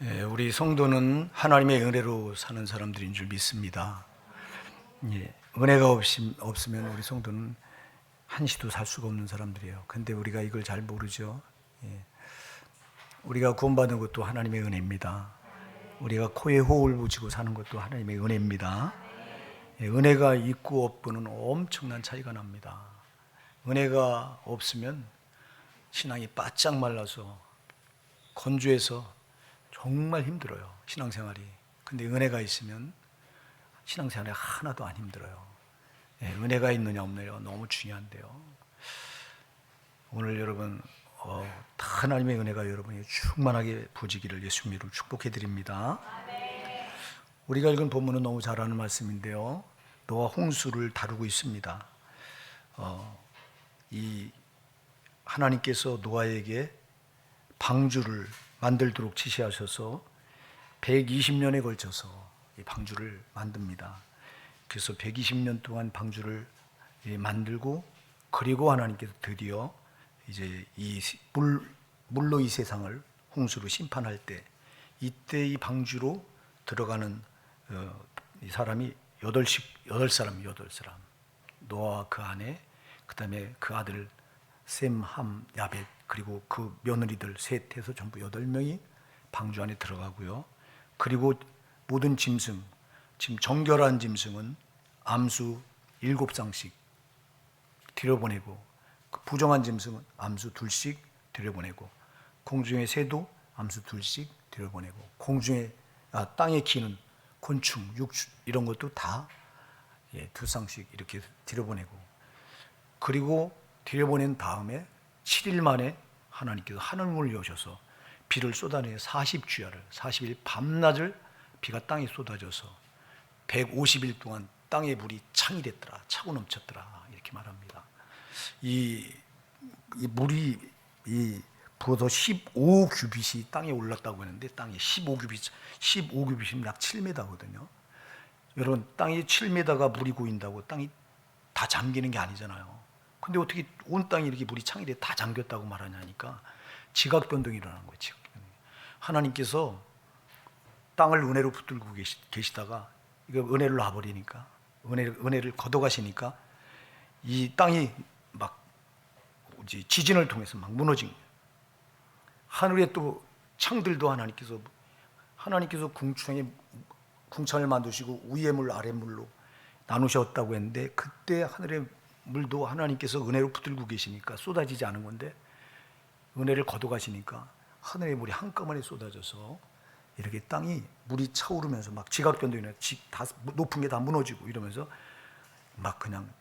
우리 성도는 하나님의 은혜로 사는 사람들인 줄 믿습니다. 은혜가 없으면 우리 성도는 한시도 살 수가 없는 사람들이에요. 근데 우리가 이걸 잘 모르죠. 우리가 구원받은 것도 하나님의 은혜입니다. 우리가 코에 호흡을 붙이고 사는 것도 하나님의 은혜입니다. 은혜가 있고 없고는 엄청난 차이가 납니다. 은혜가 없으면 신앙이 바짝 말라서 건조해서 정말 힘들어요, 신앙생활이. 근데 은혜가 있으면 신앙생활이 하나도 안 힘들어요. 은혜가 있느냐 없느냐 너무 중요한데요. 오늘 여러분 다 하나님의 은혜가 여러분이 충만하게 부어지기를 예수님 이름으로 축복해 드립니다. 우리가 읽은 본문은 너무 잘 아는 말씀인데요, 노아 홍수를 다루고 있습니다. 이 하나님께서 노아에게 방주를 만들도록 지시하셔서 120년에 걸쳐서 이 방주를 만듭니다. 그래서 120년 동안 방주를 만들고, 그리고 하나님께서 드디어 이제 이 물로 이 세상을 홍수로 심판할 때, 이때 이 방주로 들어가는 이 사람이 8사람. 노아와 그 아내, 그 다음에 그 아들 셈, 함, 야벳, 그리고 그 며느리들 셋해서 전부 8명이 방주 안에 들어가고요. 그리고 모든 짐승, 지금 정결한 짐승은 암수 7쌍씩 들여보내고, 부정한 짐승은 암수 2씩 들여보내고, 공중의 새도 암수 2씩 들여보내고, 땅에 기는 곤충, 육축 이런 것도 다 2쌍씩 이렇게 들여보내고, 그리고 들여보낸 다음에 7일 만에 하나님께서 하늘문을 여셔서 비를 쏟아내 40주야를 40일 밤낮을 비가 땅에 쏟아져서 150일 동안 땅의 물이 창이 됐더라, 차고 넘쳤더라, 이렇게 말합니다. 이 물이 부어서 15규빗이 땅에 올랐다고 하는데, 땅에 15규빗이면 약 7m거든요. 여러분, 땅이 7m가 물이 고인다고 땅이 다 잠기는 게 아니잖아요. 근데 어떻게 온 땅이 이렇게 물이 창이 돼 다 잠겼다고 말하냐니까, 지각 변동이 일어나는 거예요. 지각 변동. 하나님께서 땅을 은혜로 붙들고 계시다가 이거 은혜를 놔버리니까, 은혜를 걷어가시니까 이 땅이 막 지진을 통해서 막 무너진 거예요. 하늘에 또 창들도 하나님께서 궁창을 만드시고 위의 물 아래 물로 나누셨다고 했는데, 그때 하늘의 물도 하나님께서 은혜로 붙들고 계시니까 쏟아지지 않은 건데, 은혜를 걷어가시니까 하늘의 물이 한꺼번에 쏟아져서 이렇게 땅이 물이 차오르면서 막 지각변동이 나, 다 높은 게 다 무너지고 이러면서 막 그냥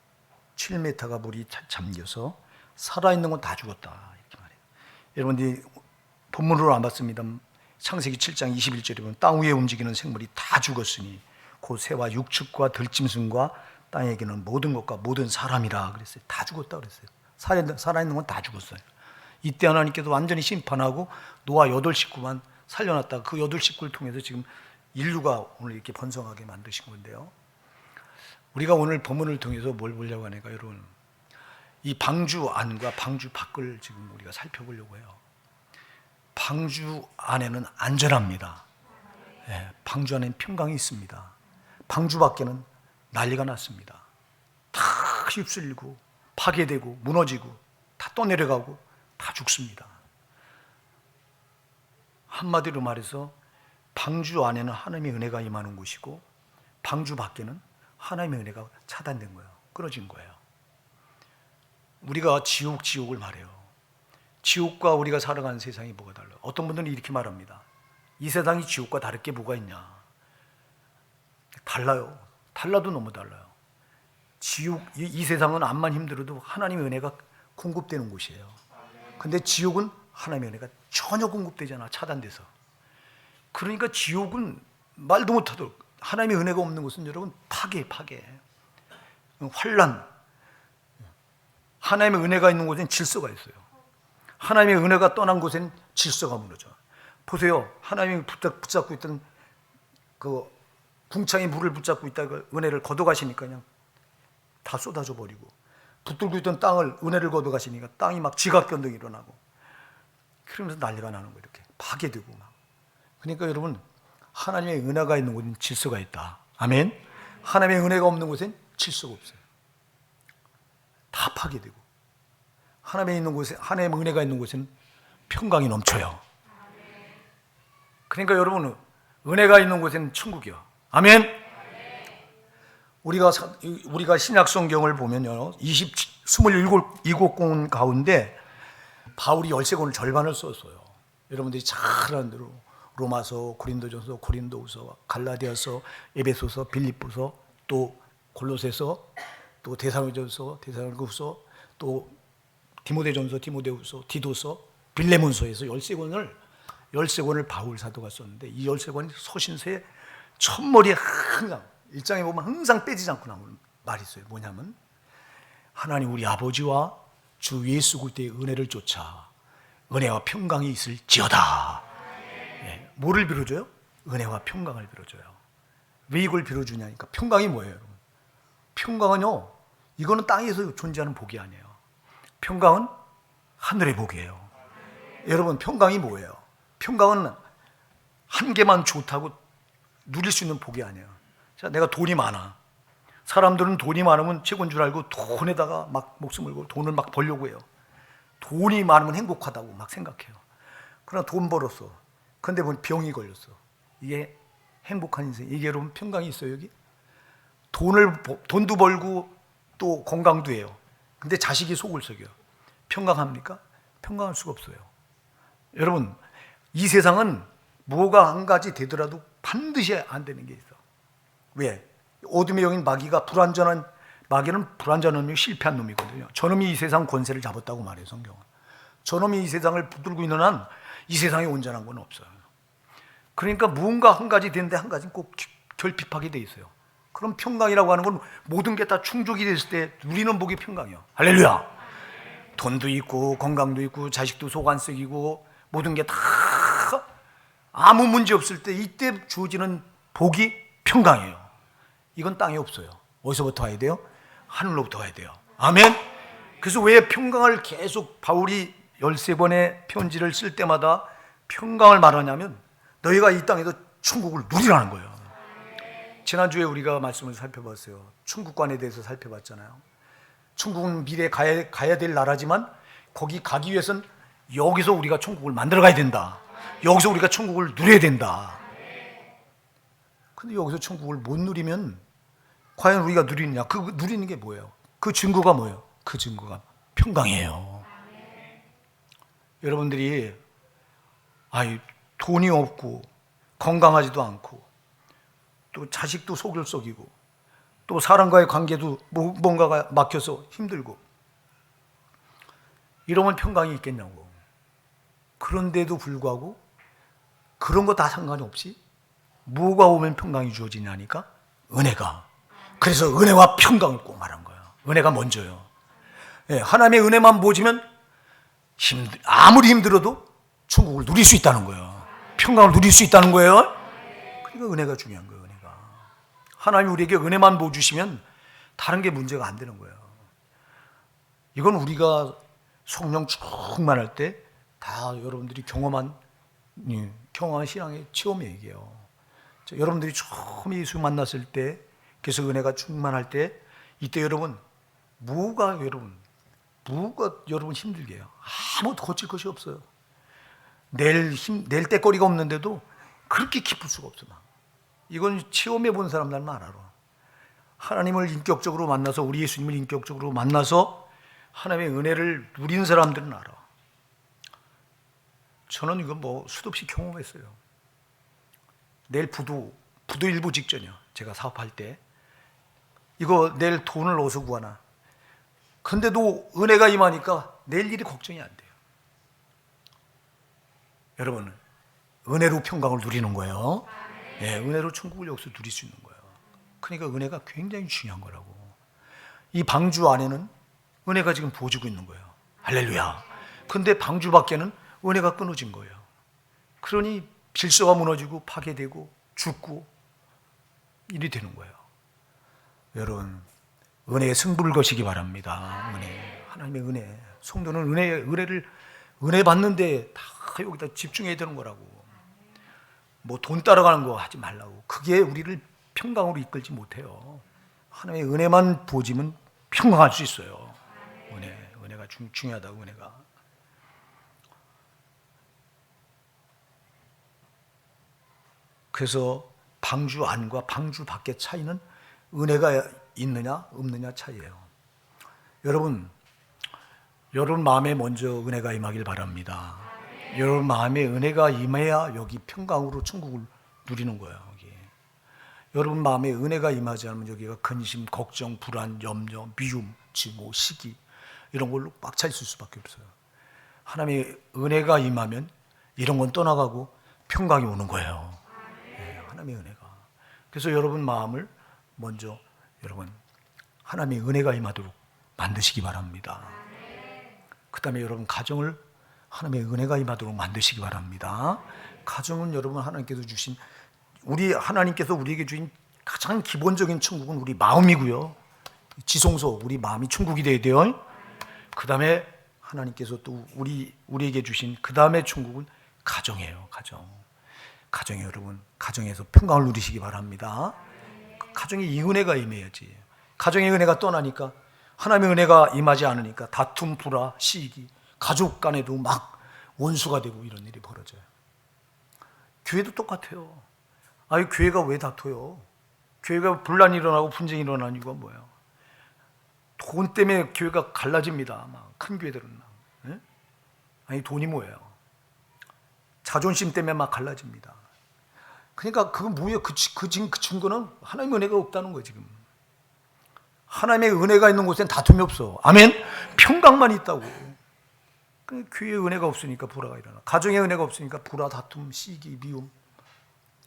7m가 물이 잠겨서 살아있는 건 다 죽었다, 이렇게 말해요. 여러분들이 본문으로 안 봤습니다. 창세기 7장 21절에 보면 땅 위에 움직이는 생물이 다 죽었으니 곧 새와 육축과 들짐승과 땅에게는 모든 것과 모든 사람이라 그랬어요. 다 죽었다 그랬어요. 살아있는 건 다 죽었어요. 이때 하나님께서 완전히 심판하고 노아 8식구만 살려놨다가 그 8식구를 통해서 지금 인류가 오늘 이렇게 번성하게 만드신 건데요, 우리가 오늘 본문을 통해서 뭘 보려고 하니까, 여러분, 이 방주 안과 방주 밖을 지금 우리가 살펴보려고 해요. 방주 안에는 안전합니다. 방주 안에는 평강이 있습니다. 방주 밖에는 난리가 났습니다. 다 휩쓸리고 파괴되고 무너지고 다 떠내려가고 다 죽습니다. 한마디로 말해서 방주 안에는 하나님의 은혜가 임하는 곳이고, 방주 밖에는 하나님의 은혜가 차단된 거예요. 끊어진 거예요. 우리가 지옥을 말해요. 지옥과 우리가 살아가는 세상이 뭐가 달라요? 어떤 분들은 이렇게 말합니다. 이 세상이 지옥과 다를 게 뭐가 있냐? 달라요. 달라도 너무 달라요. 이 세상은 암만 힘들어도 하나님의 은혜가 공급되는 곳이에요. 근데 지옥은 하나님의 은혜가 전혀 공급되지 않아, 차단돼서. 그러니까 지옥은 말도 못하도록, 하나님의 은혜가 없는 곳은 여러분 파괴, 환란. 하나님의 은혜가 있는 곳엔 질서가 있어요. 하나님의 은혜가 떠난 곳엔 질서가 무너져. 보세요, 하나님이 붙잡고 있던 그 궁창에 물을 붙잡고 있다가 은혜를 걷어가시니까 그냥 다 쏟아져 버리고, 붙들고 있던 땅을 은혜를 걷어가시니까 땅이 막 지각 변동이 일어나고, 그러면서 난리가 나는 거예요. 이렇게 파괴되고 막 그러니까 여러분, 하나님의 은혜가 있는 곳엔 질서가 있다. 아멘. 하나님의 은혜가 없는 곳엔 질서가 없어요. 다 파괴되고, 하나님의 있는 곳에, 하나님의 은혜가 있는 곳에는 평강이 넘쳐요. 그러니까 여러분, 은혜가 있는 곳에는 천국이요. 아멘. 우리가 신약 성경을 보면요, 27권 가운데 바울이 13권을 절반을 썼어요. 여러분들이 잘 아는 대로 로마서, 고린도전서, 고린도후서, 갈라디아서, 에베소서, 빌립보서, 또 골로새서, 또 데살로니가전서, 데살로니가후서, 또 디모데전서, 디모데후서, 디도서, 빌레몬서에서 13권을 바울 사도가 썼는데, 이 13권이 서신서에 첫머리에 항상 1장에 보면 항상 빼지지 않고 나오는 말이 있어요. 뭐냐면, 하나님 우리 아버지와 주 예수 그리스도의 은혜를 쫓아 은혜와 평강이 있을지어다. 네. 뭐를 빌어줘요? 은혜와 평강을 빌어줘요. 왜 이걸 빌어주냐니까. 평강이 뭐예요, 여러분? 평강은요, 이거는 땅에서 존재하는 복이 아니에요. 평강은 하늘의 복이에요. 여러분, 평강이 뭐예요? 평강은 한 개만 좋다고 누릴 수 있는 복이 아니에요. 자, 내가 돈이 많아. 사람들은 돈이 많으면 최고인 줄 알고 돈에다가 막 목숨 걸고 돈을 막 벌려고 해요. 돈이 많으면 행복하다고 막 생각해요. 그러나 돈 벌었어. 근데 뭐 병이 걸렸어. 이게 행복한 인생. 이게 여러분 평강이 있어요, 여기? 돈도 벌고 또 건강도 해요. 근데 자식이 속을 썩여요. 평강합니까? 평강할 수가 없어요. 여러분, 이 세상은 뭐가 한 가지 되더라도 반드시 안 되는 게 있어. 왜? 어둠의 영인 마귀는 불완전한 놈이 실패한 놈이거든요. 저놈이 이 세상 권세를 잡았다고 말해요, 성경은. 저놈이 이 세상을 붙들고 있는 한 이 세상에 온전한 건 없어요. 그러니까 무언가 한 가지 되는데 한 가지는 꼭 결핍하게 돼 있어요. 그럼 평강이라고 하는 건 모든 게 다 충족이 됐을 때 누리는 복이 평강이에요. 할렐루야. 돈도 있고 건강도 있고 자식도 속 안 썩이고 모든 게 다 아무 문제 없을 때 이때 주어지는 복이 평강이에요. 이건 땅에 없어요. 어디서부터 와야 돼요? 하늘로부터 와야 돼요. 아멘. 그래서 왜 평강을 계속 바울이 13번의 편지를 쓸 때마다 평강을 말하냐면, 너희가 이 땅에서 천국을 누리라는 거예요. 지난주에 우리가 말씀을 살펴봤어요. 천국관에 대해서 살펴봤잖아요. 천국은 미래에 가야 될 나라지만 거기 가기 위해서는 여기서 우리가 천국을 만들어 가야 된다. 여기서 우리가 천국을 누려야 된다. 근데 여기서 천국을 못 누리면 과연 우리가 누리느냐? 그 누리는 게 뭐예요? 그 증거가 뭐예요? 그 증거가 평강이에요. 여러분들이 돈이 없고 건강하지도 않고 또 자식도 속을 썩이고 또 사람과의 관계도 뭔가가 막혀서 힘들고 이러면 평강이 있겠냐고. 그런데도 불구하고 그런 거 다 상관이 없이 뭐가 오면 평강이 주어지냐니까? 은혜가. 그래서 은혜와 평강을 꼭 말한 거예요. 은혜가 먼저요. 예, 하나님의 은혜만 보지면 아무리 힘들어도 천국을 누릴 수 있다는 거예요. 평강을 누릴 수 있다는 거예요. 그러니까 은혜가 중요한 거예요. 은혜가. 하나님이 우리에게 은혜만 보여주시면 다른 게 문제가 안 되는 거예요. 이건 우리가 성령 충만할 때 다 여러분들이 경험한 신앙의 체험의 얘기예요. 여러분들이 처음 예수 만났을 때, 그래서 은혜가 충만할 때, 이때 여러분 뭐가 여러분 힘들게 해요? 아무것도 고칠 것이 없어요. 낼 때거리가 없는데도 그렇게 기쁠 수가 없어. 이건 체험해 본 사람들만 알아. 하나님을 인격적으로 만나서, 우리 예수님을 인격적으로 만나서 하나님의 은혜를 누린 사람들은 알아. 저는 이거 수도 없이 경험했어요. 내일 부도 일부 직전이요. 제가 사업할 때 이거 내일 돈을 어디서 구하나. 근데도 은혜가 임하니까 내일 일이 걱정이 안 돼요. 여러분, 은혜로 평강을 누리는 거예요. 네, 은혜로 천국을 여기서 누릴 수 있는 거예요. 그러니까 은혜가 굉장히 중요한 거라고. 이 방주 안에는 은혜가 지금 부어지고 있는 거예요. 할렐루야. 근데 방주 밖에는 은혜가 끊어진 거예요. 그러니 질서가 무너지고 파괴되고 죽고 일이 되는 거예요. 여러분, 은혜의 승부를 거시기 바랍니다. 은혜, 하나님의 은혜. 성도는 은혜 받는데 다 여기다 집중해야 되는 거라고. 뭐 돈 따라가는 거 하지 말라고. 그게 우리를 평강으로 이끌지 못해요. 하나님의 은혜만 부어지면 평강할 수 있어요. 은혜가 중요하다고. 은혜가. 그래서 방주 안과 방주 밖의 차이는 은혜가 있느냐 없느냐 차이예요. 여러분 마음에 먼저 은혜가 임하길 바랍니다. 여러분 마음에 은혜가 임해야 여기 평강으로 천국을 누리는 거예요. 여기. 여러분 마음에 은혜가 임하지 않으면 여기가 근심, 걱정, 불안, 염려, 미움, 증오, 시기 이런 걸로 꽉 차 있을 수밖에 없어요. 하나님의 은혜가 임하면 이런 건 떠나가고 평강이 오는 거예요. 네, 하나님의 은혜가. 그래서 여러분 마음을 먼저 여러분 하나님의 은혜가 임하도록 만드시기 바랍니다. 그 다음에 여러분 가정을 하나님의 은혜가 임하도록 만드시기 바랍니다. 가정은 여러분 하나님께서 주신 하나님께서 우리에게 주신 가장 기본적인 천국은 우리 마음이고요. 지성소 우리 마음이 천국이 되어야 돼요. 그 다음에 하나님께서 또 우리에게 주신 그 다음에 천국은 가정이에요. 가정에 여러분 가정에서 평강을 누리시기 바랍니다. 가정에 이 은혜가 임해야지. 가정의 은혜가 떠나니까 하나님의 은혜가 임하지 않으니까 다툼, 불화, 시기, 가족 간에도 막 원수가 되고 이런 일이 벌어져요. 교회도 똑같아요. 아니 교회가 왜 다퉈요? 교회가 분란이 일어나고 분쟁이 일어나는 이유가 뭐예요? 돈 때문에 교회가 갈라집니다. 막 큰 교회들은 막. 네? 아니 돈이 뭐예요? 자존심 때문에 막 갈라집니다. 그러니까 그건 뭐예요? 그 증거는 하나님의 은혜가 없다는 거예요. 지금 하나님의 은혜가 있는 곳엔 다툼이 없어. 아멘. 평강만 있다고. 교회의 은혜가 없으니까 불화가 일어나. 가정의 은혜가 없으니까 불화, 다툼, 시기, 미움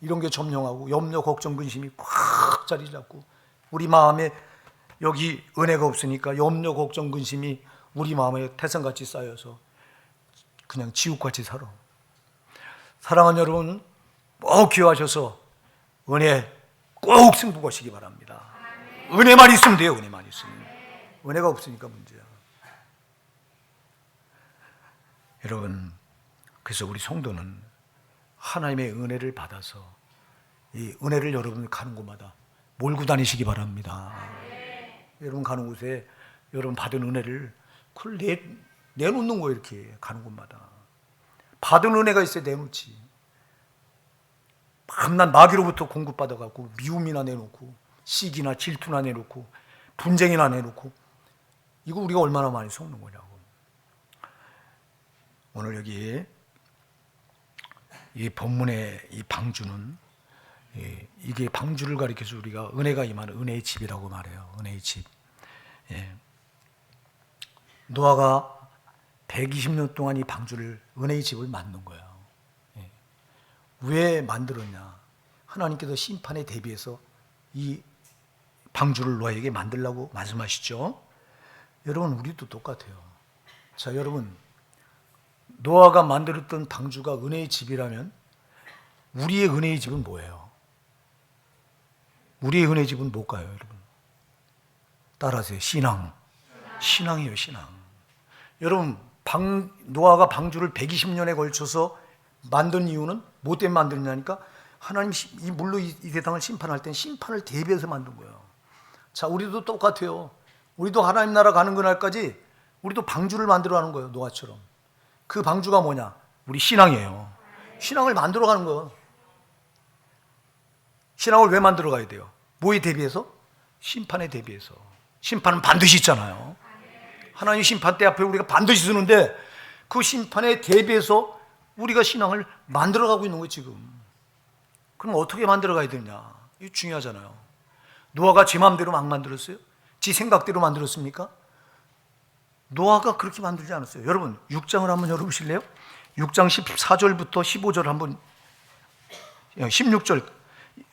이런 게 점령하고 염려, 걱정, 근심이 꽉 자리 잡고 우리 마음에 여기 은혜가 없으니까 염려, 걱정, 근심이 우리 마음에 태산같이 쌓여서 그냥 지옥같이 살아. 사랑하는 여러분 꼭 기억하셔서 은혜 꼭 승부하시기 바랍니다. 은혜만 있으면 돼요. 은혜만 있으면. 은혜가 없으니까 문제야. 여러분 그래서 우리 성도는 하나님의 은혜를 받아서 이 은혜를 여러분 가는 곳마다 몰고 다니시기 바랍니다. 여러분 가는 곳에 여러분 받은 은혜를 그걸 내놓는 거예요. 이렇게 가는 곳마다 받은 은혜가 있어야 내놓지. 밤낮 마귀로부터 공급받아갖고 미움이나 내놓고 시기나 질투나 내놓고 분쟁이나 내놓고 이거 우리가 얼마나 많이 속는 거냐고. 오늘 여기 이 본문의 이 방주는 이게 방주를 가리켜서 우리가 은혜가 임하는 은혜의 집이라고 말해요. 은혜의 집. 노아가 120년 동안 이 방주를 은혜의 집을 만든 거예요. 왜 만들었냐? 하나님께서 심판에 대비해서 이 방주를 노아에게 만들라고 말씀하시죠. 여러분 우리도 똑같아요. 자 여러분 노아가 만들었던 방주가 은혜의 집이라면 우리의 은혜의 집은 뭐예요? 우리의 은혜의 집은 뭘까요? 여러분 따라하세요. 신앙이에요. 신앙. 여러분 노아가 방주를 120년에 걸쳐서 만든 이유는 뭐 때문에 만들었냐니까 하나님 이 물로 이 세상을 심판할 땐 심판을 대비해서 만든 거예요. 자 우리도 똑같아요. 우리도 하나님 나라 가는 그날까지 우리도 방주를 만들어 가는 거예요. 노아처럼. 그 방주가 뭐냐? 우리 신앙이에요. 신앙을 만들어 가는 거예요. 신앙을 왜 만들어 가야 돼요? 뭐에 대비해서? 심판에 대비해서. 심판은 반드시 있잖아요. 하나님 심판 때 앞에 우리가 반드시 서는데 그 심판에 대비해서 우리가 신앙을 만들어 가고 있는 거예요 지금. 그럼 어떻게 만들어 가야 되냐? 이거 중요하잖아요. 노아가 지 마음대로 막 만들었어요? 지 생각대로 만들었습니까? 노아가 그렇게 만들지 않았어요. 여러분 6장을 한번 열어보실래요? 6장 14절부터 15절 한번 16절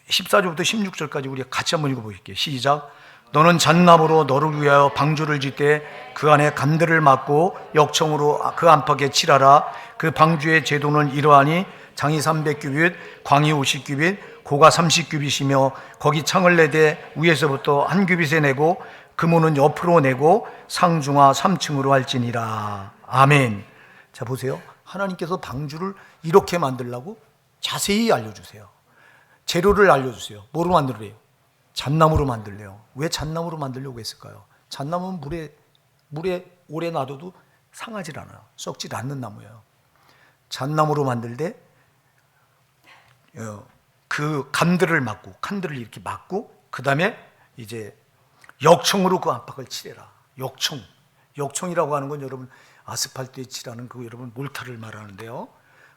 14절부터 16절까지 우리가 같이 한번 읽어보실게요. 시작. 너는 잣나무로 너를 위하여 방주를 짓되 그 안에 간들을 막고 역청으로 그 안팎에 칠하라. 그 방주의 제도는 이러하니 장이 300규빗, 광이 50규빗, 고가 30규빗이며 거기 창을 내되 위에서부터 한 규빗에 내고 그문은 옆으로 내고 상중하 3층으로 할지니라. 아멘. 자 보세요. 하나님께서 방주를 이렇게 만들라고 자세히 알려주세요. 재료를 알려주세요. 뭐로 만들래요? 잣나무로 만들래요. 왜 잣나무로 만들려고 했을까요? 잣나무는 물에 오래 놔둬도 상하질 않아요. 썩질 않는 나무예요. 잣나무로 만들 때 그 칸들을 이렇게 막고 그 다음에 이제 역청으로 그 안팎을 칠해라. 역청이라고 하는 건 여러분 아스팔트에 칠하는 그 여러분 몰타를 말하는데요.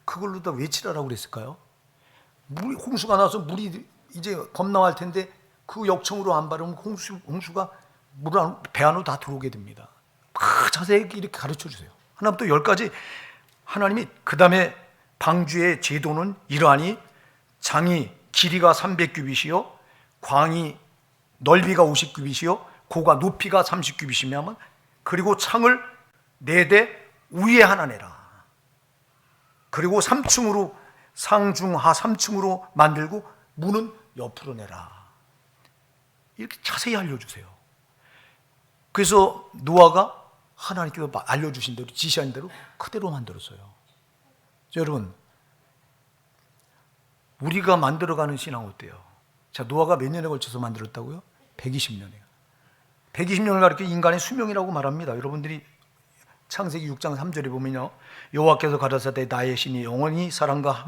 그걸로 다 왜 칠하라고 그랬을까요? 홍수가 나서 물이 이제 겁나할 텐데 그 역청으로 안 바르면 홍수가 배 안으로 다 들어오게 됩니다. 자세히 이렇게 가르쳐 주세요. 하나부터 10까지 하나님이. 그 다음에 방주의 제도는 이러하니 장이 길이가 300규빗이요 광이 넓이가 50규빗이요 고가 높이가 30규빗이면 그리고 창을 4대 위에 하나 내라. 그리고 3층으로 상중하 3층으로 만들고 문은 옆으로 내라. 이렇게 자세히 알려주세요. 그래서 노아가 하나님께서 알려주신 대로 지시한 대로 그대로 만들었어요. 여러분 우리가 만들어가는 신앙 어때요? 자, 노아가 몇 년에 걸쳐서 만들었다고요? 120년이에요. 120년을 가리켜 인간의 수명이라고 말합니다. 여러분들이 창세기 6장 3절에 보면요, 여호와께서 가라사대 나의 신이 영원히 사람과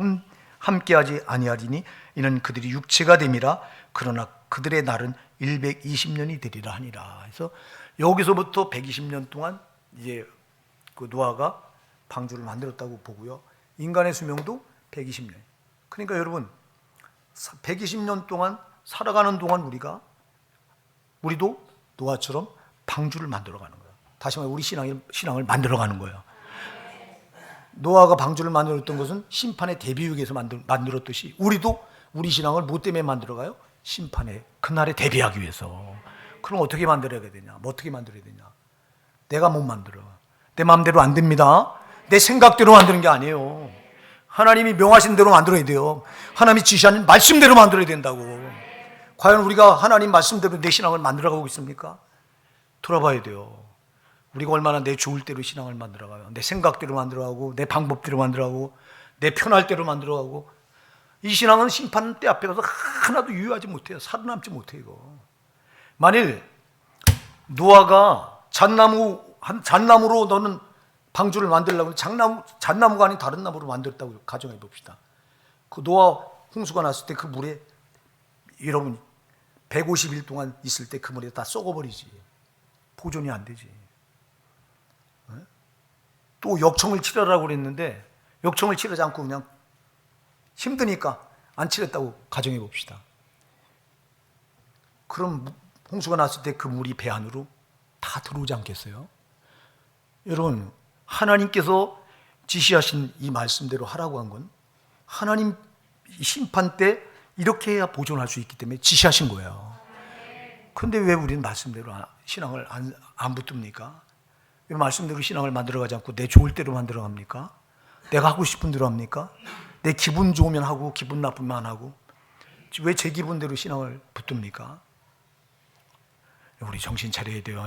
함께하지 아니하리니 이는 그들이 육체가 됨이라. 그러나 그들의 날은 120년이 되리라 하니라. 그래서 여기서부터 120년 동안 이제 그 노아가 방주를 만들었다고 보고요. 인간의 수명도 120년. 그러니까 여러분 120년 동안 살아가는 동안 우리도 노아처럼 방주를 만들어가는 거예요. 다시 말해 우리 신앙을 만들어가는 거예요. 노아가 방주를 만들었던 것은 심판의 대비하기 위해서 만들었듯이 우리도 우리 신앙을 뭐 때문에 만들어가요? 심판의 그날에 대비하기 위해서. 그럼 어떻게 만들어야 되냐? 어떻게 만들어야 되냐? 내가 못 만들어. 내 마음대로 안 됩니다. 내 생각대로 만드는 게 아니에요. 하나님이 명하신 대로 만들어야 돼요. 하나님이 지시하는 말씀대로 만들어야 된다고. 과연 우리가 하나님 말씀대로 내 신앙을 만들어가고 있습니까? 돌아봐야 돼요. 우리가 얼마나 내 좋을 대로 신앙을 만들어가요. 내 생각대로 만들어가고 내 방법대로 만들어가고 내 편할 대로 만들어가고. 이 신앙은 심판 때 앞에 가서 하나도 유효하지 못해요. 살아남지 못해요. 이거. 만일 노아가 잣나무로 너는 방주를 만들려고 잣나무가 아닌 다른 나무로 만들었다고 가정해 봅시다. 그 노아 홍수가 났을 때 그 물에 여러분 150일 동안 있을 때 그 물에 다 썩어버리지. 보존이 안 되지. 또 역청을 칠하라고 그랬는데 역청을 칠하지 않고 그냥 힘드니까 안 칠했다고 가정해 봅시다. 그럼 홍수가 났을 때 그 물이 배 안으로 다 들어오지 않겠어요? 여러분 하나님께서 지시하신 이 말씀대로 하라고 한 건 하나님 심판 때 이렇게 해야 보존할 수 있기 때문에 지시하신 거예요. 그런데 왜 우리는 말씀대로 신앙을 안 붙듭니까? 왜 말씀대로 신앙을 만들어가지 않고 내 좋을 대로 만들어갑니까? 내가 하고 싶은 대로 합니까? 내 기분 좋으면 하고 기분 나쁘면 안 하고. 왜 제 기분대로 신앙을 붙듭니까? 우리 정신 차려야 돼요.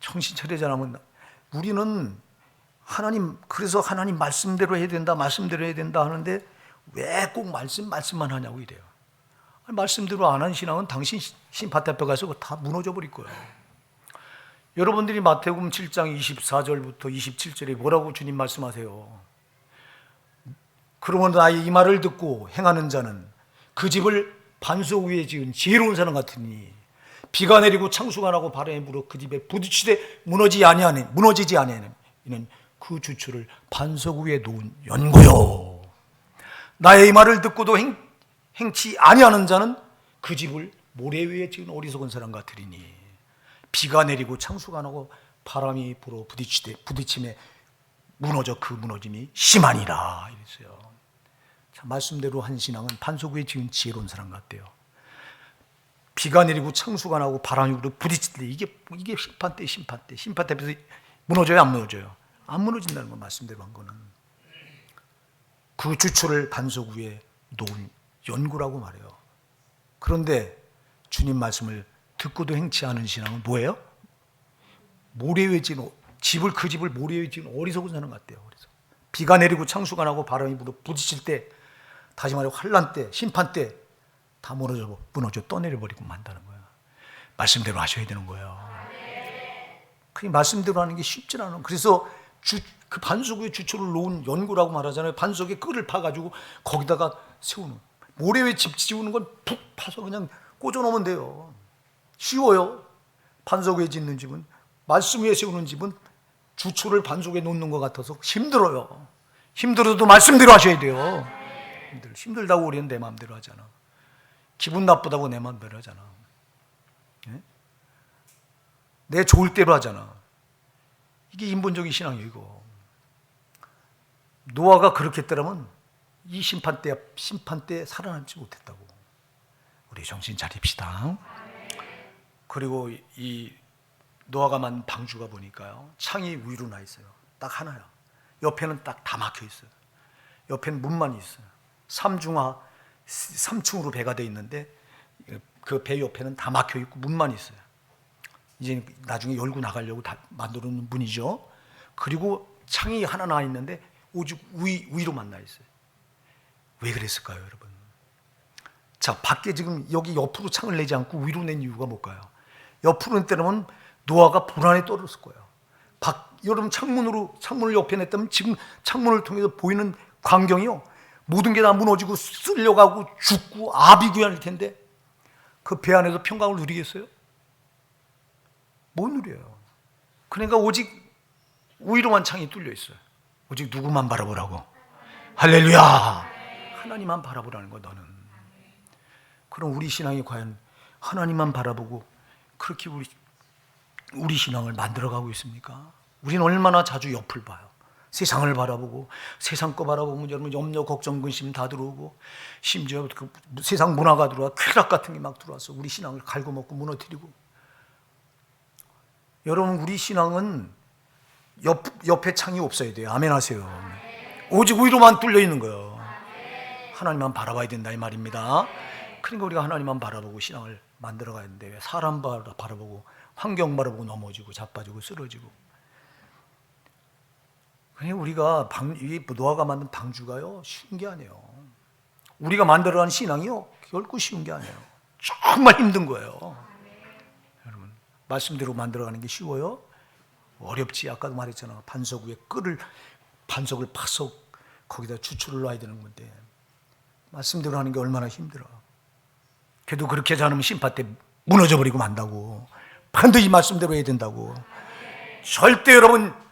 정신 차리지 않으면 우리는 그래서 하나님 말씀대로 해야 된다 하는데 왜 꼭 말씀만 하냐고 이래요. 말씀대로 안 한 신앙은 당신 심판 앞에 가서 다 무너져 버릴 거예요. 여러분들이 마태복음 7장 24절부터 27절에 뭐라고 주님 말씀하세요? 그러면 나의 이 말을 듣고 행하는 자는 그 집을 반석 위에 지은 지혜로운 사람 같으니 비가 내리고 창수가 나고 바람이 불어 그 집에 부딪히되 무너지지 아니하는 이는 그 주초를 반석 위에 놓은 연고요. 나의 이 말을 듣고도 행치 아니하는 자는 그 집을 모래 위에 지은 어리석은 사람 같으리니 비가 내리고 창수가 나고 바람이 불어 부딪힘에 무너져 그 무너짐이 심하니라 이랬어요. 자, 말씀대로 한 신앙은 반석 위에 지은 지혜로운 사람 같대요. 비가 내리고 창수가 나고 바람이 불어 부딪힐 때 이게 심판 때 앞에서 무너져요, 안 무너져요? 안 무너진다는 건 말씀대로 한 거는 그 주초를 반석 위에 놓은 연구라고 말해요. 그런데 주님 말씀을 듣고도 행치 않은 신앙은 뭐예요? 모래 위에 지은 그 집을 모래 위에 지은 어리석은 사람 같대요. 그래서 비가 내리고 창수가 나고 바람이 불어 부딪힐 때, 다시 말해 환란 때, 심판 때 다 무너져 떠내려버리고 만다는 거야. 말씀대로 하셔야 되는 거예요. 그 말씀대로 하는 게 쉽지 않아. 그래서 그 반석 위에 주초를 놓은 연구라고 말하잖아요. 반석에 끈을 파가지고 거기다가 세우는, 모래 위에 집 지우는 건 푹 파서 그냥 꽂아놓으면 돼요. 쉬워요. 반석 위에 짓는 집은, 말씀 위에 세우는 집은 주초를 반석에 놓는 것 같아서 힘들어요. 힘들어도 말씀대로 하셔야 돼요. 힘들다고 우리는 내 마음대로 하잖아. 기분 나쁘다고 내 마음대로 하잖아. 네? 내 좋을 대로 하잖아. 이게 인본적인 신앙이에요. 이거. 노아가 그렇게 했더라면 이 심판 때 살아남지 못했다고. 우리 정신 차립시다. 그리고 이 노아가 만든 방주가 보니까요, 창이 위로 나 있어요. 딱 하나야. 옆에는 딱 다 막혀 있어요. 옆에는 문만 있어요. 3층으로 배가 돼 있는데 그 배 옆에는 다 막혀 있고 문만 있어요. 이제 나중에 열고 나가려고 다 만들어 놓은 문이죠. 그리고 창이 하나 나 있는데 오직 위로만 나 있어요. 왜 그랬을까요, 여러분? 자, 밖에 지금 여기 옆으로 창을 내지 않고 위로 낸 이유가 뭘까요? 옆으로 냈다면 노아가 불안에 떨었을 거예요. 여러분 창문을 옆에 냈다면 지금 창문을 통해서 보이는 광경이요, 모든 게 다 무너지고 쓸려가고 죽고 아비규환일 텐데 그 배 안에서 평강을 누리겠어요? 못 누려요. 그러니까 오직 위로만 창이 뚫려 있어요. 오직 누구만 바라보라고? 할렐루야! 하나님만 바라보라는 거야, 너는. 그럼 우리 신앙이 과연 하나님만 바라보고 그렇게 우리 신앙을 만들어가고 있습니까? 우리는 얼마나 자주 옆을 봐요. 세상을 바라보고, 세상 거 바라보면 여러분 염려, 걱정, 근심 다 들어오고, 심지어 그 세상 문화가 들어와, 쾌락 같은 게 막 들어와서 우리 신앙을 갉아먹고 무너뜨리고. 여러분, 우리 신앙은 옆에 창이 없어야 돼요. 아멘 하세요. 오직 위로만 뚫려 있는 거예요. 하나님만 바라봐야 된다 이 말입니다. 그러니까 우리가 하나님만 바라보고 신앙을 만들어 가야 되는데, 왜 사람 바라보고 환경 바라보고 넘어지고 자빠지고 쓰러지고. 그냥 우리가 노아가 만든 방주가요, 쉬운 게 아니에요. 우리가 만들어가는 신앙이요, 결코 쉬운 게 아니에요. 정말 힘든 거예요. 여러분, 말씀대로 만들어가는 게 쉬워요? 어렵지. 아까도 말했잖아. 반석을 파서 거기다 주초를 놔야 되는 건데, 말씀대로 하는 게 얼마나 힘들어. 그래도 그렇게 하지 않으면 심판 때 무너져 버리고 만다고. 반드시 말씀대로 해야 된다고. 절대 여러분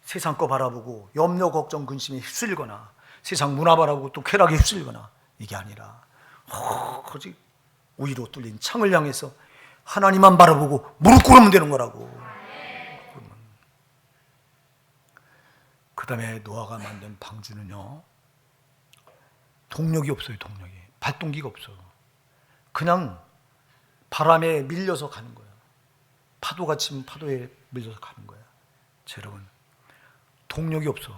세상 거 바라보고 염려, 걱정, 근심에 휩쓸거나 세상 문화 바라보고 또 쾌락에 휩쓸거나 이게 아니라 오직 위로 뚫린 창을 향해서 하나님만 바라보고 무릎 꿇으면 되는 거라고. 그 다음에 노아가 만든 방주는요, 동력이 없어요. 동력이. 발동기가 없어. 그냥 바람에 밀려서 가는 거예요. 파도가 치면 파도에 밀려서 가는 거예요. 여러분, 동력이 없어.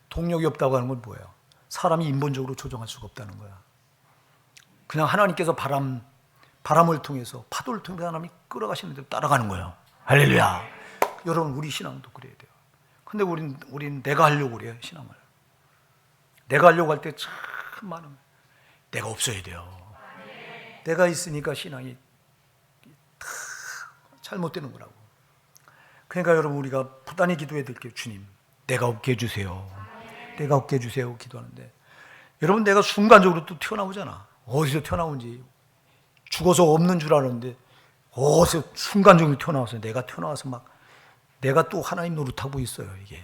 동력이 없다고 하는 건 뭐예요? 사람이 인본적으로 조정할 수가 없다는 거야. 그냥 하나님께서 바람을 통해서, 파도를 통해서 하나님이 끌어가시는 대로 따라가는 거예요. 할렐루야. 여러분, 우리 신앙도 그래야 돼요. 근데 우린 내가 하려고 그래요, 신앙을. 내가 하려고 할 때 참 많은 거예요. 내가 없어야 돼요. 내가 있으니까 신앙이 다 잘못되는 거라고. 그러니까 여러분, 우리가 부단히 기도해야 될 게, 주님, 내가 없게 해주세요. 내가 없게 해주세요 기도하는데, 여러분, 내가 순간적으로 또 튀어나오잖아. 어디서 튀어나온지, 죽어서 없는 줄 알았는데 어디서 순간적으로 튀어나와서 내가 또 하나님 노릇하고 있어요. 이게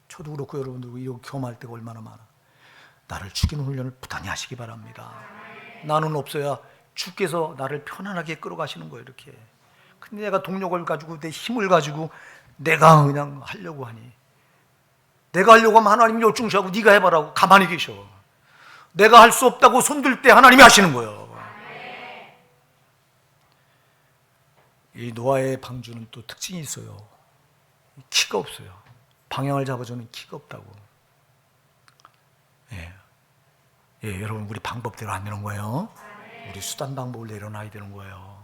저도 그렇고 여러분들 이렇게 경험할 때가 얼마나 많아. 나를 죽이는 훈련을 부단히 하시기 바랍니다. 나는 없어야 주께서 나를 편안하게 끌어가시는 거예요. 이렇게. 근데 내가 동력을 가지고 내 힘을 가지고 내가 그냥 하려고 하니, 내가 하려고 하면 하나님이 요청하고 네가 해봐라고 가만히 계셔. 내가 할 수 없다고 손들 때 하나님이 하시는 거예요. 이 노아의 방주는 또 특징이 있어요. 키가 없어요. 방향을 잡아주는 키가 없다고. 여러분, 우리 방법대로 안 되는 거예요. 우리 수단 방법을 내려놔야 되는 거예요.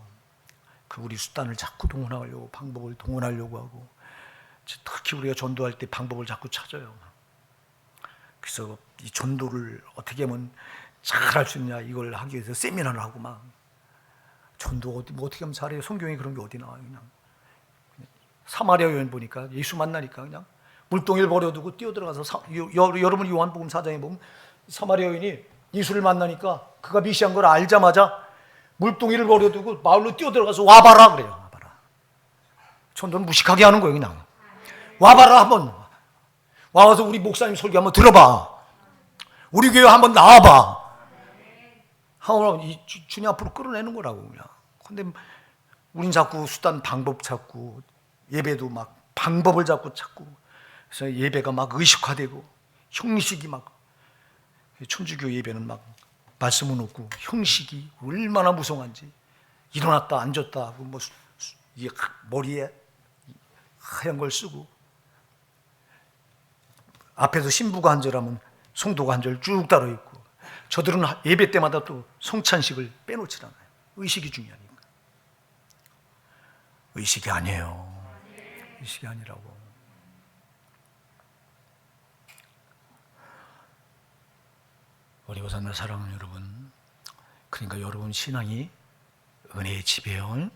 우리 수단을 자꾸 동원하려고, 방법을 동원하려고 하고, 특히 우리가 전도할 때 방법을 자꾸 찾아요. 그래서 이 전도를 어떻게 하면 잘할 수 있냐 이걸 하기 위해서 세미나를 하고 막 전도 뭐 어떻게 하면 잘해요? 성경에 그런 게 어디 나와요? 그냥 사마리아 여인 보니까 예수 만나니까 그냥 물동이를 버려두고 뛰어들어가서 여러분 요한복음 4장에 보면 사마리아 여인이 예수를 만나니까 그가 미시한 걸 알자마자 물동이를 버려두고 마을로 뛰어들어가서 와봐라 그래요. 와봐라. 전도는 무식하게 하는 거예요. 그냥 와봐라 한번 와서 우리 목사님 설교 한번 들어봐. 우리 교회 한번 나와봐. 하고 주님 앞으로 끌어내는 거라고 그냥. 근데 우린 자꾸 수단 방법 찾고 예배도 막 방법을 자꾸 찾고 그래서 예배가 막 의식화되고 형식이 막 천주교 예배는 막 말씀은 없고 형식이 얼마나 무성한지 일어났다 앉았다 하고 뭐 머리에 하얀 걸 쓰고 앞에서 신부가 한 절하면 성도가 한 절 쭉 따로 있고 저들은 예배 때마다 또 성찬식을 빼놓질 않아요. 의식이 중요하니까. 의식이 아니에요. 의식이 아니라고. 어리고 산나 사랑하는 여러분, 그러니까 여러분 신앙이 은혜의 집이에요.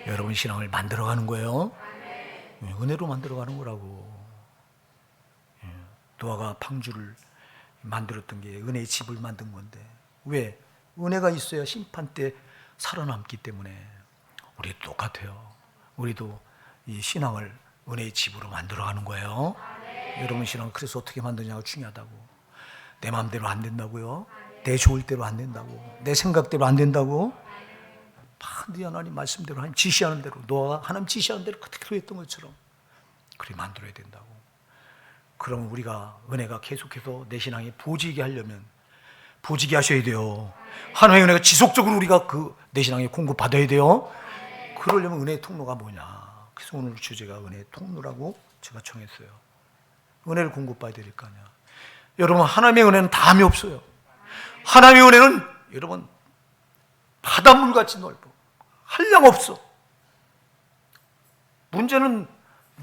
여러분 신앙을 만들어가는 거예요. 은혜로 만들어가는 거라고. 노아가 방주를 만들었던 게 은혜의 집을 만든 건데 왜? 은혜가 있어야 심판 때 살아남기 때문에 우리도 똑같아요. 우리도 이 신앙을 은혜의 집으로 만들어가는 거예요. 여러분 신앙 그래서 어떻게 만드냐가 중요하다고. 내 마음대로 안 된다고요. 내 좋을 대로 안 된다고. 내 생각대로 안 된다고. 반드시 하나님 말씀대로 하나님 지시하는 대로 노아가 하나님 지시하는 대로 그렇게 했던 것처럼 그렇게 만들어야 된다고. 그럼 우리가 은혜가 계속해서 내 신앙에 부어지게 하려면 부어지게 하셔야 돼요. 하나님의 은혜가 지속적으로 우리가 그 내 신앙에 공급받아야 돼요. 그러려면 은혜의 통로가 뭐냐. 그래서 오늘 주제가 은혜의 통로라고 제가 정했어요. 은혜를 공급받아야 될 거 아니야. 여러분 하나님의 은혜는 담이 없어요. 하나님의 은혜는 여러분 바닷물같이 넓어. 한량 없어. 문제는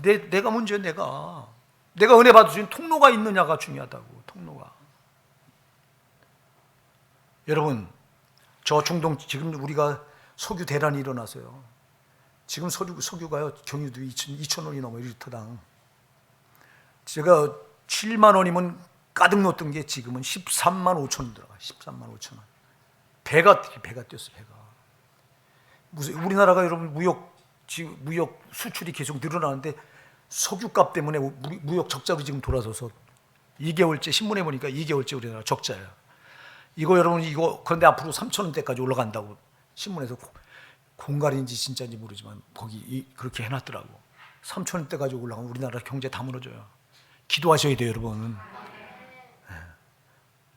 내가 문제야. 내가 은혜 받을 수 있는 통로가 있느냐가 중요하다고. 통로가. 여러분 저 중동 지금 우리가 석유 대란이 일어나서요. 지금 석유가요 경유도 2,000원이 넘어요. 1리터당. 제가 7만 원이면 가득 넣었던 게 지금은 13만 5천 원 들어가. 13만 5천 원. 배가 뛰었어. 배가. 무슨 우리나라가 여러분 무역 수출이 계속 늘어나는데 석유값 때문에 무역 적자로 지금 돌아서서 2개월째 신문에 보니까 2개월째 우리나라 적자예요. 이거 여러분 그런데 앞으로 3,000원대까지 올라간다고 신문에서 공갈인지 진짜인지 모르지만 거기 그렇게 해놨더라고. 3,000원대까지 올라가면 우리나라 경제 다 무너져요. 기도하셔야 돼요, 여러분.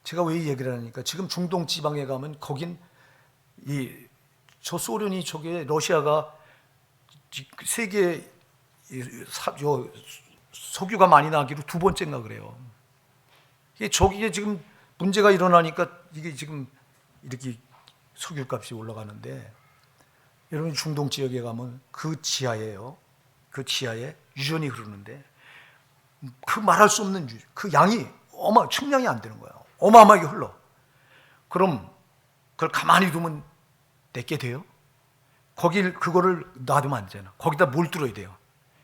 제가 왜 이 얘기를 하니까 지금 중동 지방에 가면 거긴 저 소련이 저게 러시아가 세계 석유가 많이 나기로 두 번째인가 그래요. 저기에 지금 문제가 일어나니까 이게 지금 이렇게 석유값이 올라가는데 여러분 중동 지역에 가면 그 지하에요. 그 지하에 유전이 흐르는데 그 말할 수 없는 그 양이 측량이 안 되는 거예요. 어마어마하게 흘러. 그럼 그걸 가만히 두면 내게 돼요? 그거를 놔두면 안 되잖아. 거기다 뭘 뚫어야 돼요?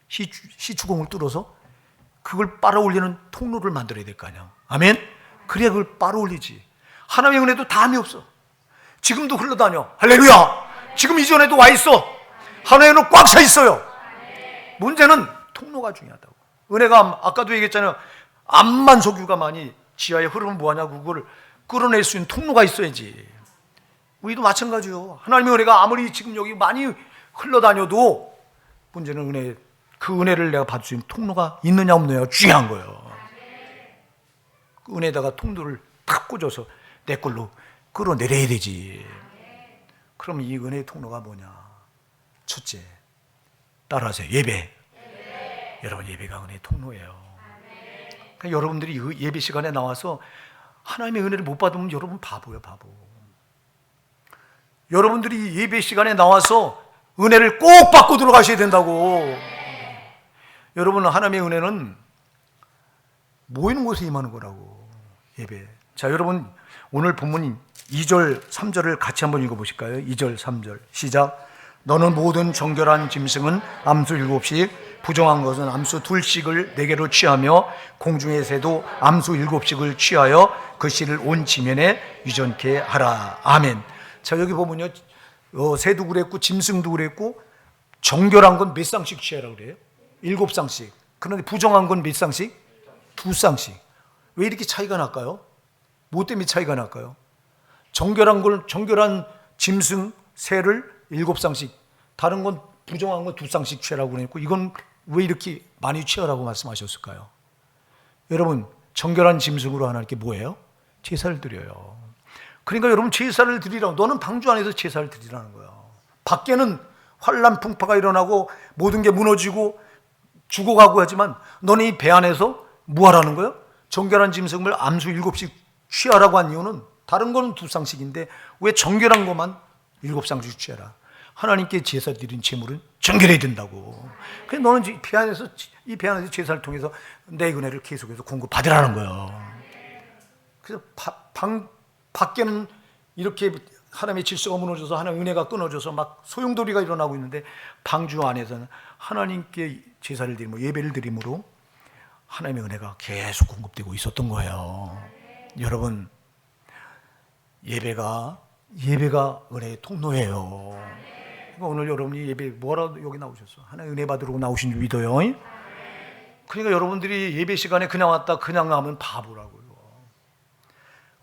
시추공을 뚫어서 그걸 빨아올리는 통로를 만들어야 될 거 아니야. 아멘? 그래야 그걸 빨아올리지. 하나님의 은혜도 담이 없어. 지금도 흘러다녀. 할렐루야. 지금 이전에도 와 있어. 하나님의 은혜는 꽉 차 있어요. 문제는 통로가 중요하다고. 은혜가 아까도 얘기했잖아요. 암만 석유가 많이 지하에 흐르면 뭐하냐고. 그걸 끌어낼 수 있는 통로가 있어야지. 우리도 마찬가지요. 하나님의 은혜가 아무리 지금 여기 많이 흘러다녀도 문제는 그 은혜를 내가 받을 수 있는 통로가 있느냐 없느냐가 중요한 거예요. 그 은혜에다가 통로를 탁 꽂아서 내 걸로 끌어내려야 되지. 그럼 이 은혜의 통로가 뭐냐? 첫째, 따라하세요. 예배. 여러분 예배가 은혜의 통로예요. 그러니까 여러분들이 예배 시간에 나와서 하나님의 은혜를 못 받으면 여러분 바보예요, 바보. 여러분들이 예배 시간에 나와서 은혜를 꼭 받고 들어가셔야 된다고. 여러분 하나님의 은혜는 모이는 곳에 임하는 거라고. 예배. 자, 여러분 오늘 본문 2절 3절을 같이 한번 읽어보실까요? 2절 3절 시작. 너는 모든 정결한 짐승은 암수 7씩, 부정한 것은 암수 2씩을 내게로 취하며 공중의 새도 암수 7씩을 취하여 그 씨를 온 지면에 유전케 하라. 아멘. 자, 여기 보면요, 새도 그랬고 짐승도 그랬고 정결한 건 몇 쌍씩 취하라고 그래요? 7쌍씩. 그런데 부정한 건 몇 쌍씩? 2쌍씩. 왜 이렇게 차이가 날까요? 뭐 때문에 차이가 날까요? 정결한 짐승 새를 7쌍씩, 다른 건 부정한 건 2쌍씩 취하라고 그랬고, 이건 왜 이렇게 많이 취하라고 말씀하셨을까요? 여러분, 정결한 짐승으로 하나님께 뭐예요? 제사를 드려요. 그러니까 여러분, 제사를 드리라고, 너는 방주 안에서 제사를 드리라는 거예요. 밖에는 환란 풍파가 일어나고 모든 게 무너지고 죽어가고 하지만 너는 이 배 안에서 뭐 하라는 거예요? 정결한 짐승을 암수 7씩 취하라고 한 이유는 다른 거는 2쌍씩인데 왜 정결한 것만 7쌍씩 취하라? 하나님께 제사 드린 제물은 정결해야 된다고. 그래서 너는 이 배 안에서 제사를 통해서 내 은혜를 계속해서 공급받으라는 거예요. 그래서 밖에는 이렇게 하나님의 질서가 무너져서 하나님의 은혜가 끊어져서 막 소용돌이가 일어나고 있는데 방주 안에서는 하나님께 제사를 드리고 예배를 드림으로 하나님의 은혜가 계속 공급되고 있었던 거예요. 여러분, 예배가 은혜의 통로예요. 그러니까 오늘 여러분이 예배 뭐라도 여기 나오셨어. 하나님 은혜 받으러 나오신 줄 믿어요. 그러니까 여러분들이 예배 시간에 그냥 왔다 그냥 나오면 바보라고요.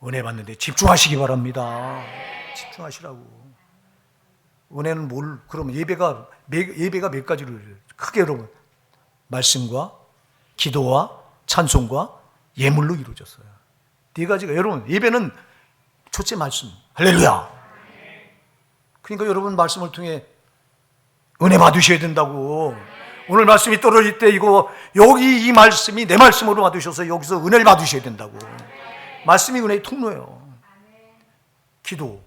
은혜 받는데 집중하시기 바랍니다. 집중하시라고. 은혜는 그러면 예배가 몇 가지로 크게 여러분, 말씀과 기도와 찬송과 예물로 이루어졌어요. 네 가지가. 여러분, 예배는 첫째 말씀, 할렐루야. 그러니까 여러분 말씀을 통해 은혜 받으셔야 된다고. 오늘 말씀이 떨어질 때 여기 이 말씀이 내 말씀으로 받으셔서 여기서 은혜를 받으셔야 된다고. 말씀이 은혜의 통로예요. 기도,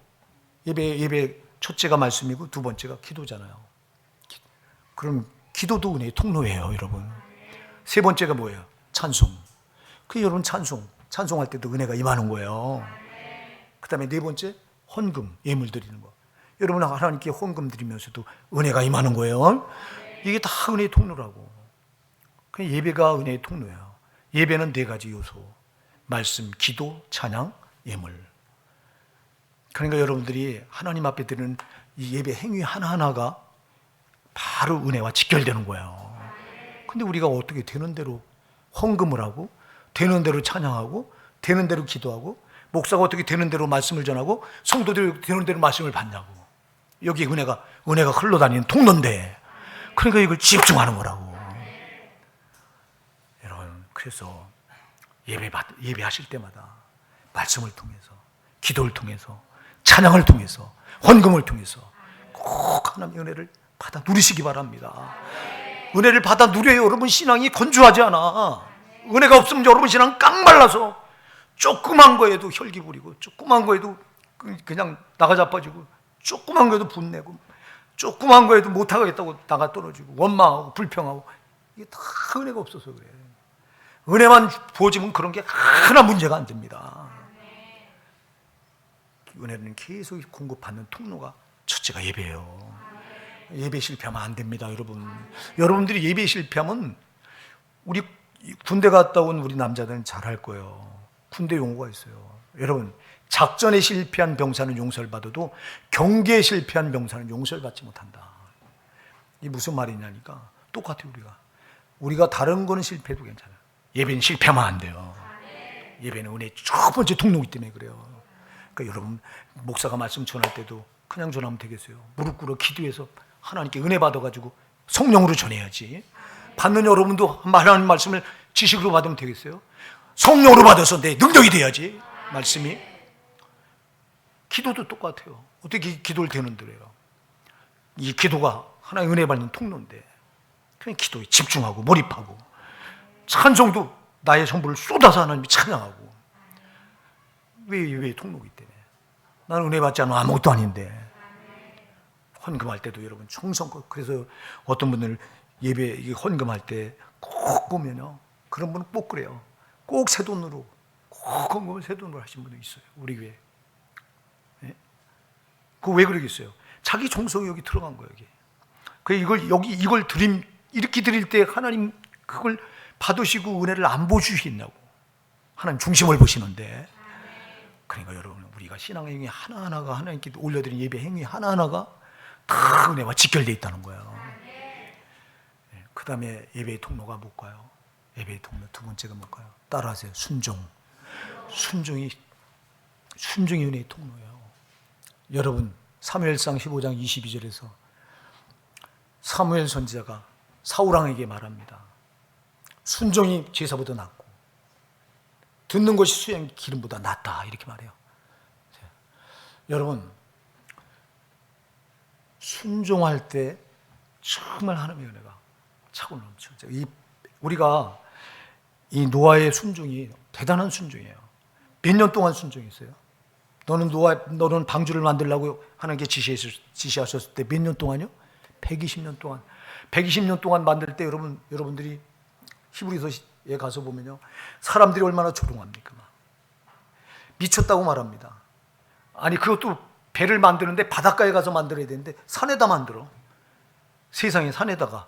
예배 첫째가 말씀이고 두 번째가 기도잖아요. 그럼 기도도 은혜의 통로예요, 여러분. 세 번째가 뭐예요? 찬송. 여러분 찬송할 때도 은혜가 임하는 거예요. 그 다음에 네 번째, 헌금, 예물 드리는 거. 여러분 하나님께 헌금 드리면서도 은혜가 임하는 거예요. 이게 다 은혜의 통로라고. 예배가 은혜의 통로예요. 예배는 네 가지 요소. 말씀, 기도, 찬양, 예물. 그러니까 여러분들이 하나님 앞에 드리는 이 예배 행위 하나하나가 바로 은혜와 직결되는 거예요. 근데 우리가 어떻게 되는 대로 헌금을 하고, 되는 대로 찬양하고, 되는 대로 기도하고, 목사가 어떻게 되는 대로 말씀을 전하고, 성도들이 되는 대로 말씀을 받냐고. 여기 은혜가 흘러다니는 통로인데, 그러니까 이걸 집중하는 거라고. 여러분, 그래서 예배하실 때마다 말씀을 통해서, 기도를 통해서, 찬양을 통해서, 헌금을 통해서 꼭 하나님의 은혜를 받아 누리시기 바랍니다. 은혜를 받아 누려야 여러분 신앙이 건조하지 않아. 은혜가 없으면 여러분 신앙 깡말라서 조그만 거에도 혈기 부리고, 조그만 거에도 그냥 나가 자빠지고, 조그만 거에도 분내고, 조그만 거에도 못하겠다고 나가 떨어지고, 원망하고 불평하고. 이게 다 은혜가 없어서 그래. 은혜만 부어지면 그런 게 하나 문제가 안 됩니다. 은혜는 계속 공급받는 통로가 첫째가 예배예요. 예배 실패하면 안 됩니다, 여러분. 여러분들이 예배 실패하면 우리 군대 갔다 온 우리 남자들은 잘할 거예요. 군대 용어가 있어요. 여러분, 작전에 실패한 병사는 용서를 받아도 경계에 실패한 병사는 용서를 받지 못한다. 이게 무슨 말이냐니까 똑같아요. 우리가 다른 거는 실패해도 괜찮아요. 예배는 실패하면 안 돼요. 예배는 은혜의 첫 번째 통로이기 때문에 그래요. 그러니까 여러분, 목사가 말씀 전할 때도 그냥 전하면 되겠어요? 무릎 꿇어 기도해서 하나님께 은혜 받아가지고 성령으로 전해야지. 받는 여러분도 하나님 말씀을 지식으로 받으면 되겠어요? 성령으로 받아서 내 능력이 돼야지. 말씀이. 기도도 똑같아요. 어떻게 기도를 되는데요? 이 기도가 하나님 은혜 받는 통로인데 그냥 기도에 집중하고 몰입하고, 찬송도 나의 전부를 쏟아서 하나님이 찬양하고. 왜 통로이기 때문에. 나는 은혜 받지 않으면 아무것도 아닌데. 헌금할 때도 여러분 정성껏. 그래서 어떤 분들 헌금할 때 꼭 보면요, 그런 분은 꼭 그래요. 꼭 새 돈으로 꼭 건강을 세돈을 하신 분도 있어요. 우리 교회. 예? 그거 왜 그러겠어요? 자기 정성이 여기 들어간 거예요. 여기. 그 이걸 이렇게 드릴 때 하나님 그걸 받으시고 은혜를 안 보여주시겠냐고. 하나님 중심을 보시는데. 그러니까 여러분, 우리가 신앙 행위 하나하나가 하나님께 올려드린 예배 행위 하나하나가 다 은혜와 직결되어 있다는 거예요. 그 다음에 예배의 통로가 뭘까요? 예배의 통로 두 번째가 뭘까요? 따라하세요. 순종. 순종이 은혜의 통로예요. 여러분, 사무엘상 15장 22절에서 사무엘 선지자가 사울왕에게 말합니다. 순종이 제사보다 낫고 듣는 것이 수양 기름보다 낫다, 이렇게 말해요. 여러분, 순종할 때 정말 하나님의 은혜가 차고 넘쳐. 우리가 이 노아의 순종이 대단한 순종이에요. 몇 년 동안 순종했어요? 너는 방주를 만들라고 하나님께 지시하셨을 때 몇 년 동안요? 120년 동안. 120년 동안 만들 때 여러분들이 히브리서에 가서 보면요, 사람들이 얼마나 조롱합니까? 미쳤다고 말합니다. 아니, 그것도 배를 만드는데 바닷가에 가서 만들어야 되는데 산에다 만들어. 세상에 산에다가.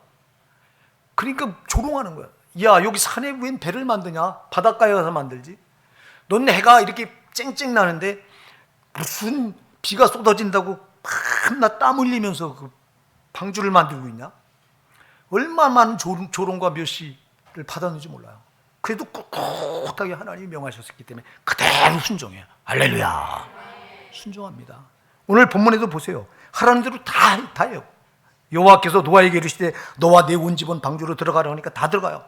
그러니까 조롱하는 거야. 야, 여기 산에 웬 배를 만드냐? 바닷가에 가서 만들지. 넌 해가 이렇게 쨍쨍 나는데 무슨 비가 쏟아진다고 밤낮 땀 흘리면서 그 방주를 만들고 있냐? 얼마나 많은 조롱과 멸시를 받았는지 몰라요. 그래도 꿋꿋하게 하나님이 명하셨기 때문에 그대로 순종해요. 할렐루야. 순종합니다. 오늘 본문에도 보세요. 하라는 대로 다 해요. 여호와께서 노아에게 이르시되 너와 내 온 집은 방주로 들어가라 하니까 다 들어가요.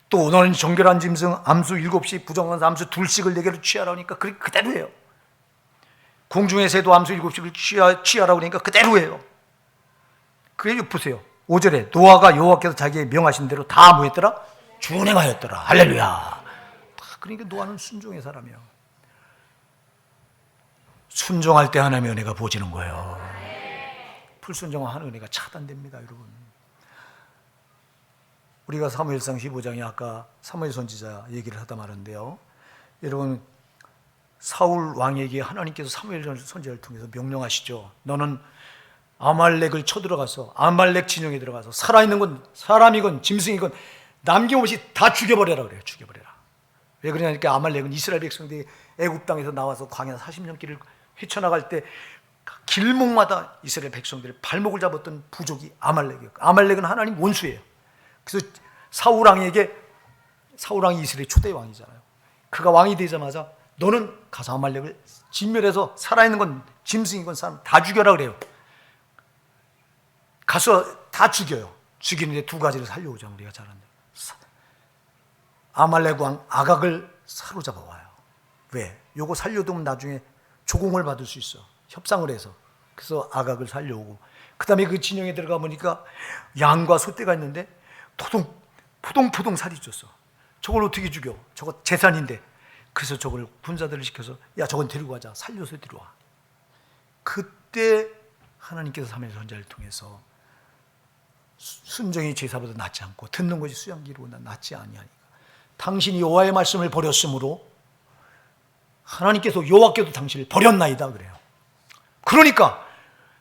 또 너는 정결한 짐승 암수 7씩 부정한 암수 2씩을 내게로 취하라 하니까 그대로 해요. 공중의 새도 암수 7씩을 취하라고 하니까 그대로 해요. 그래 보세요. 5절에 노아가 여호와께서 자기의 명하신 대로 다 뭐 했더라? 준행하였더라. 할렐루야. 그러니까 노아는 순종의 사람이에요. 순종할 때 하나님의 은혜가 부어지는 거예요. 불순종하는 은혜가 차단됩니다, 여러분. 우리가 사무엘상 15장에 아까 사무엘 선지자 얘기를 하다 말았는데요. 여러분, 사울 왕에게 하나님께서 사무엘 선지자를 통해서 명령하시죠. 너는 아말렉을 쳐들어가서 아말렉 진영에 들어가서 살아있는 건 사람이건 짐승이건 남김없이 다 죽여버려라 그래요. 죽여버려라. 왜 그러냐니까 아말렉은 이스라엘 백성들이 애굽 땅에서 나와서 광야 40년 길을 헤쳐나갈 때 길목마다 이스라엘 백성들의 발목을 잡았던 부족이 아말렉이에요. 아말렉은 하나님 원수예요. 그래서 사울왕이 이스라엘 초대 왕이잖아요. 그가 왕이 되자마자 너는 가서 아말렉을 진멸해서 살아있는 건 짐승이건 사람 다 죽여라 그래요. 가서 다 죽여요. 죽이는데 두 가지를 살려오자. 우리가 잘 아는 아말렉 왕 아각을 사로잡아 와요. 왜? 요거 살려두면 나중에 조공을 받을 수 있어. 협상을 해서. 그래서 아각을 살려오고, 그 다음에 그 진영에 들어가 보니까 양과 소떼가 있는데 포동포동 살이 쪘어. 저걸 어떻게 죽여? 저거 재산인데. 그래서 저걸 군사들을 시켜서 야, 저건 데리고 가자. 살려서 데려와. 그때 하나님께서 사무엘 선지자를 통해서 순종이 제사보다 낫지 않고 듣는 것이 수양기로보다 낫지 아니하니까 당신이 여호와의 말씀을 버렸으므로 하나님께서 여호와께도 당신을 버렸나이다 그래요. 그러니까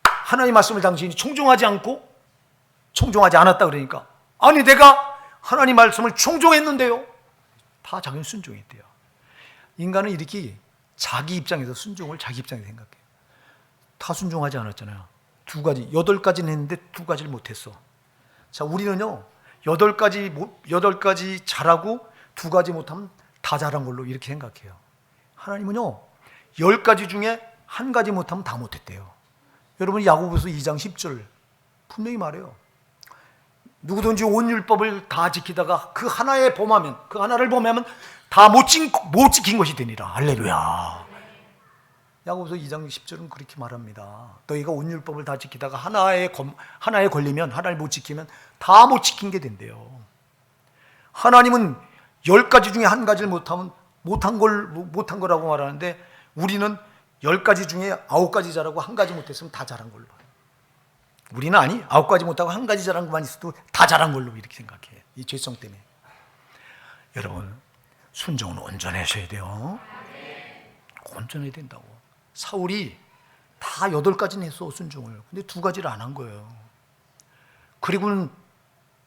하나님의 말씀을 당신이 청종하지 않았다 그러니까 아니 내가 하나님 말씀을 청종했는데요. 다 자기는 순종했대요. 인간은 이렇게 자기 입장에서 순종을 자기 입장에서 생각해요. 다 순종하지 않았잖아요. 8가지는 했는데 2가지를 못했어. 자, 우리는요 8가지 잘하고 2가지 못하면 다 잘한 걸로 이렇게 생각해요. 하나님은요 10가지 중에 1가지 못하면 다 못했대요. 여러분 야고보서 2장 10절 분명히 말해요. 누구든지 온 율법을 다 지키다가 그 하나를 범하면 다 못 지킨 것이 되니라. 할렐루야. 야고보서 2장 10절은 그렇게 말합니다. 너희가 온 율법을 다 지키다가 하나에 걸리면, 하나를 못 지키면 다 못 지킨 게 된대요. 하나님은 10가지 중에 1가지를 못한 거라고 말하는데 우리는 10가지 중에 9가지 잘하고 1가지 못했으면 다 잘한 걸로. 우리는 9가지 못하고 1가지 잘한 것만 있어도 다 잘한 걸로 이렇게 생각해. 이 죄성 때문에. 여러분, 순종은 온전하셔야 돼요. 온전해야 된다고. 사울이 다 8가지는 했어, 순종을. 근데 2가지를 안 한 거예요. 그리고는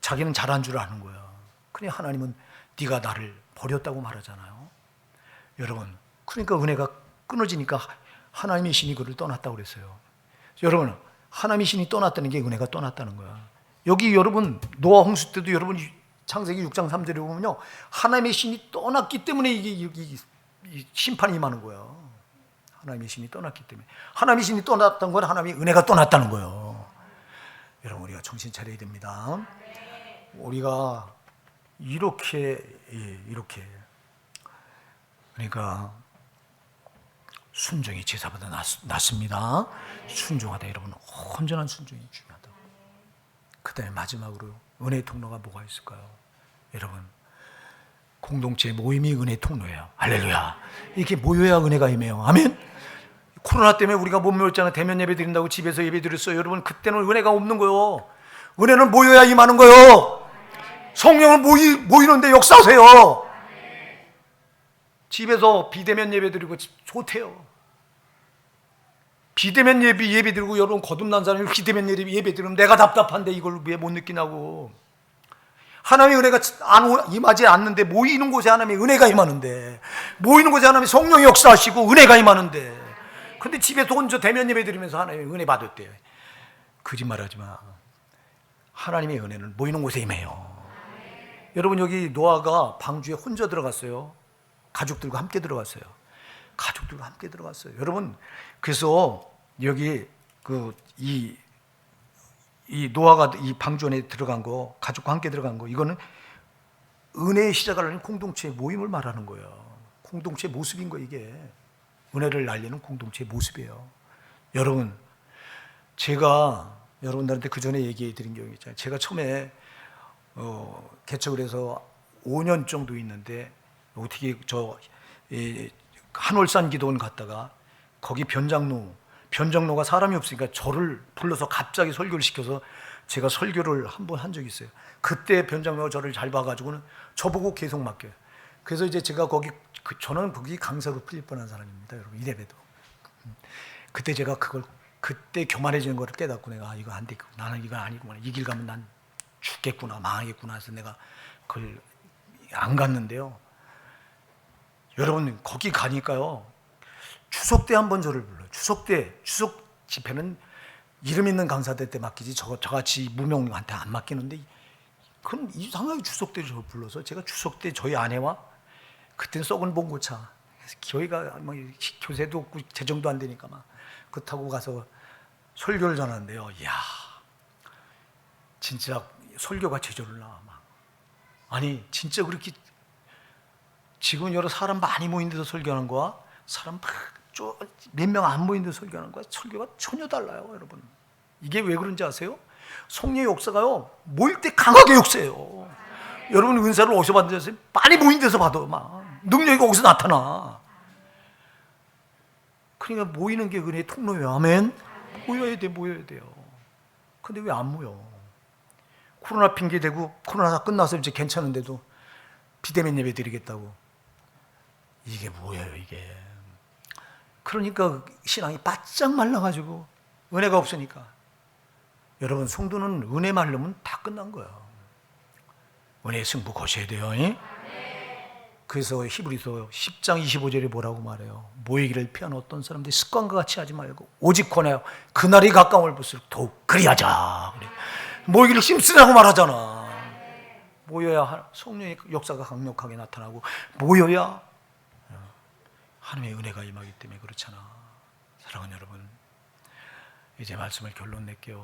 자기는 잘한 줄 아는 거야. 그러니 하나님은 네가 나를 버렸다고 말하잖아요. 여러분, 그러니까 은혜가 끊어지니까 하나님의 신이 그를 떠났다고 그랬어요. 여러분, 하나님의 신이 떠났다는 게 은혜가 떠났다는 거야. 여기 여러분 노아 홍수 때도 여러분 창세기 6장 3절에 보면요, 하나님의 신이 떠났기 때문에 이게 심판이 임하는 거야. 하나님의 신이 떠났기 때문에. 하나님의 신이 떠났던 건 하나님의 은혜가 떠났다는 거예요. 여러분, 우리가 정신 차려야 됩니다. 우리가 이렇게 그러니까 순종이 제사보다 낫습니다. 순종하다. 여러분, 온전한 순종이 중요하다. 그 다음에 마지막으로 은혜의 통로가 뭐가 있을까요? 여러분, 공동체 모임이 은혜의 통로예요. 할렐루야. 이렇게 모여야 은혜가 임해요. 아멘. 코로나 때문에 우리가 못 모였잖아요. 대면 예배 드린다고 집에서 예배 드렸어요. 여러분, 그때는 은혜가 없는 거예요. 은혜는 모여야 임하는 거예요. 성령을 모이는데 역사하세요. 집에서 비대면 예배 드리고 좋대요. 비대면 예배 드리고 여러분 거듭난 사람이 비대면 예배 드리면 내가 답답한데 이걸 왜 못 느끼냐고. 하나님의 은혜가 임하지 않는데, 모이는 곳에 하나님의 은혜가 임하는데, 모이는 곳에 하나님의 성령이 역사하시고 은혜가 임하는데, 근데 집에서 혼자 대면 예배 드리면서 하나님의 은혜 받았대요. 거짓말하지 마. 하나님의 은혜는 모이는 곳에 임해요. 여러분, 여기 노아가 방주에 혼자 들어갔어요. 가족들과 함께 들어갔어요. 가족들과 함께 들어갔어요. 여러분, 그래서 여기 이 노아가 이 방주 안에 들어간 거, 가족과 함께 들어간 거, 이거는 은혜의 시작을 하는 공동체의 모임을 말하는 거예요. 공동체의 모습인 거, 이게. 은혜를 날리는 공동체의 모습이에요. 여러분, 제가 여러분들한테 그 전에 얘기해 드린 경우 있잖아요. 제가 처음에 개척을 해서 5년 정도 있는데, 어떻게 한월산 기도원 갔다가 거기 변장로가 사람이 없으니까 저를 불러서 갑자기 설교를 시켜서 제가 설교를 한 번 한 적이 있어요. 그때 변장로가 저를 잘 봐가지고는 저보고 계속 맡겨요. 그래서 이제 제가 저는 거기 강사로 풀릴 뻔한 사람입니다, 여러분. 이래봬도. 그때 제가 그때 교만해지는 걸 깨닫고, 내가 이거 안 되겠구나, 나는 이건 아니구나, 이 길 가면 난 죽겠구나, 망하겠구나 해서 내가 그걸 안 갔는데요. 여러분, 거기 가니까요, 추석 때 한번 저를 불러요. 추석 집회는 이름 있는 강사들 때 맡기지 저같이 무명한테 안 맡기는데, 그럼 이상하게 추석 때 저를 불러서, 제가 추석 때 저희 아내와, 그때는 썩은 봉고차, 교회가 막 교세도 없고 재정도 안 되니까 막 그 타고 가서 설교를 전하는데요. 이야, 진짜 설교가 제절을 나와. 막. 아니, 진짜 그렇게 지금 여러 사람 많이 모인 데서 설교하는 거와 사람 몇 명 안 모인 데서 설교하는 거와 설교가 전혀 달라요, 여러분. 이게 왜 그런지 아세요? 성령의 역사가요, 모일 때 강하게 역사해요. 여러분, 은사를 어디서 받는지 아세요? 많이 모인 데서 받아. 막 능력이 거기서 나타나. 그러니까 모이는 게 은혜의 통로예요. 아멘. 모여야 돼요. 근데 왜 안 모여? 코로나 핑계 대고, 코로나 끝나서 이제 괜찮은데도 비대면 예배 드리겠다고. 이게 뭐예요, 이게? 그러니까 신앙이 바짝 말라가지고, 은혜가 없으니까. 여러분, 성도는 은혜 말르면 다 끝난 거야. 은혜의 승부 거셔야 돼요. 그래서 히브리서 10장 25절에 뭐라고 말해요? 모이기를 피한 어떤 사람들이 습관과 같이 하지 말고 오직 권하여 그날이 가까움을 볼수록 더욱 그리하자. 모이기를 힘쓰라고 말하잖아. 모여야 성령의 역사가 강력하게 나타나고, 모여야 하나님의 은혜가 임하기 때문에 그렇잖아. 사랑하는 여러분, 이제 말씀을 결론 낼게요.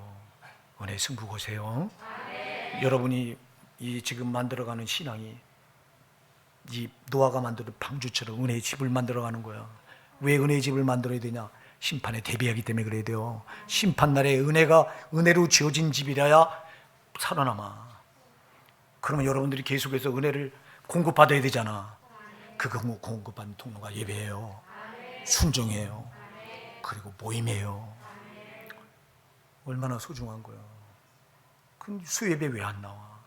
은혜의 승부 거세요. 여러분이 이 지금 만들어가는 신앙이 이 노아가 만드는 방주처럼 은혜의 집을 만들어가는 거야. 왜 은혜의 집을 만들어야 되냐? 심판에 대비하기 때문에 그래야 돼요. 심판날에 은혜로 지어진 집이라야 살아남아. 그러면 여러분들이 계속해서 은혜를 공급받아야 되잖아. 그 공급받는 통로가 예배예요, 순종이에요, 그리고 모임이에요. 얼마나 소중한 거예요. 그럼 수예배 왜 안 나와?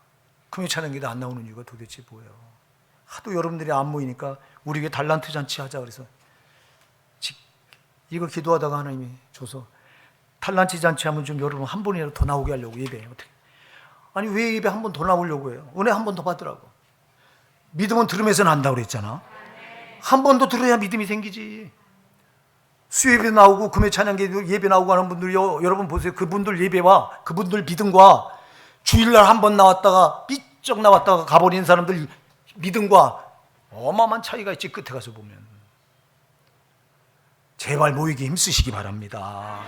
금요 찬양기도 안 나오는 이유가 도대체 뭐예요? 하도 여러분들이 안 모이니까 우리 교회 달란트 잔치 하자 그래서 이거 기도하다가 하나님이 줘서 달란트 잔치 하면 좀 여러분 한 번이라도 더 나오게 하려고 예배. 어떻게? 아니 왜 예배 한 번 더 나오려고 해요? 은혜 한 번 더 받으라고. 믿음은 들으면서 난다고 그랬잖아. 한 번 더 들어야 믿음이 생기지. 수예배 나오고 금요 찬양계 예배 나오고 하는 분들요, 여러분 보세요. 그분들 예배와 그분들 믿음과 주일날 한 번 나왔다가 삐쩍 나왔다가 가버린 사람들 믿음과 어마어마한 차이가 있지. 끝에 가서 보면. 제발 모이기 힘쓰시기 바랍니다.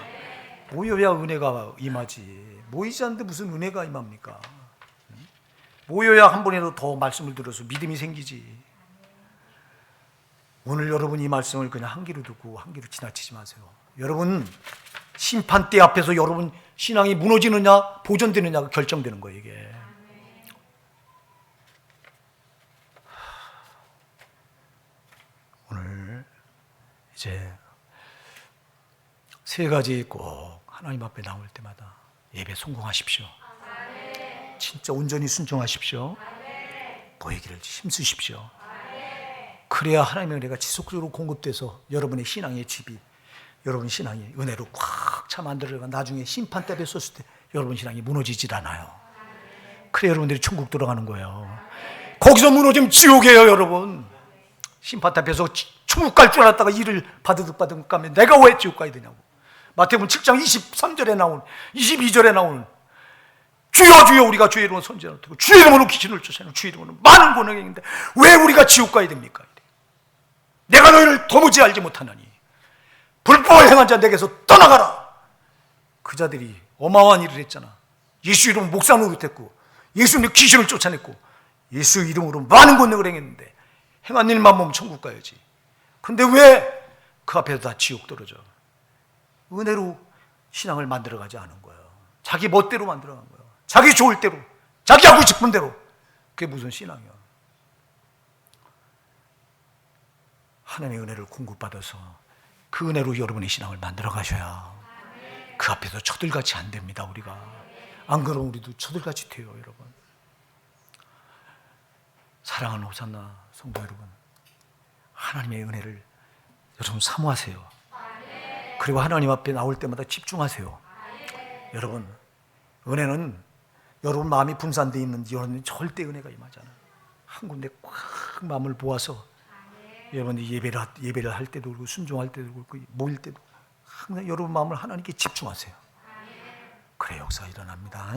모여야 은혜가 임하지. 모이지 않는데 무슨 은혜가 임합니까? 모여야 한 번이라도 더 말씀을 들어서 믿음이 생기지. 오늘 여러분 이 말씀을 그냥 한 귀로 듣고 한 귀로 지나치지 마세요. 여러분 심판대 앞에서 여러분 신앙이 무너지느냐 보존되느냐가 결정되는 거예요. 이게 오늘 이제 세 가지 꼭 하나님 앞에 나올 때마다 예배 성공하십시오. 진짜 온전히 순종하십시오. 모이기를 힘쓰십시오. 그래야 하나님의 은혜가 지속적으로 공급돼서 여러분의 신앙의 집이, 여러분 신앙이 은혜로 꽉 차 만들어가 나중에 심판대 앞에 섰을 때 여러분 신앙이 무너지질 않아요. 그래 여러분들이 천국 들어가는 거예요. 거기서 무너지면 지옥이에요. 여러분 심판대 앞에서 천국 갈 줄 알았다가 일을 바드득 가면 내가 왜 지옥 가야 되냐고. 마태복음 7장 23절에 나오는 22절에 나오는 주여 주여 우리가 주의 이름으로 선지자를 듣고 주의 이름으로 귀신을 쫓아내는 주의 이름으로 많은 권능이 있는데 왜 우리가 지옥 가야 됩니까? 내가 너희를 도무지 알지 못하나니 불법을 행한 자 내게서 떠나가라. 그 자들이 어마어마한 일을 했잖아. 예수 이름으로 목사 노릇했고 예수 이름으로 귀신을 쫓아냈고 예수 이름으로 많은 권능을 행했는데 행한 일만 보면 천국 가야지. 근데 왜 그 앞에서 다 지옥 떨어져? 은혜로 신앙을 만들어가지 않은 거예요. 자기 멋대로 만들어간 거예요. 자기 좋을 대로, 자기 하고 싶은 대로. 그게 무슨 신앙이야? 하나님의 은혜를 공급받아서 그 은혜로 여러분의 신앙을 만들어 가셔야 그 앞에서 처들같이 안 됩니다. 우리가 안 그러면 우리도 처들같이 돼요. 여러분 사랑하는 호산나 성도 여러분, 하나님의 은혜를 여러분 사모하세요. 그리고 하나님 앞에 나올 때마다 집중하세요. 여러분 은혜는 여러분 마음이 분산되어 있는지 여러분 절대 은혜가 임하지 않아요. 한 군데 꽉 마음을 모아서 여러분이 예배를 할 때도 그렇고 순종할 때도 그렇고 모일 때도 항상 여러분 마음을 하나님께 집중하세요. 그래 역사가 일어납니다.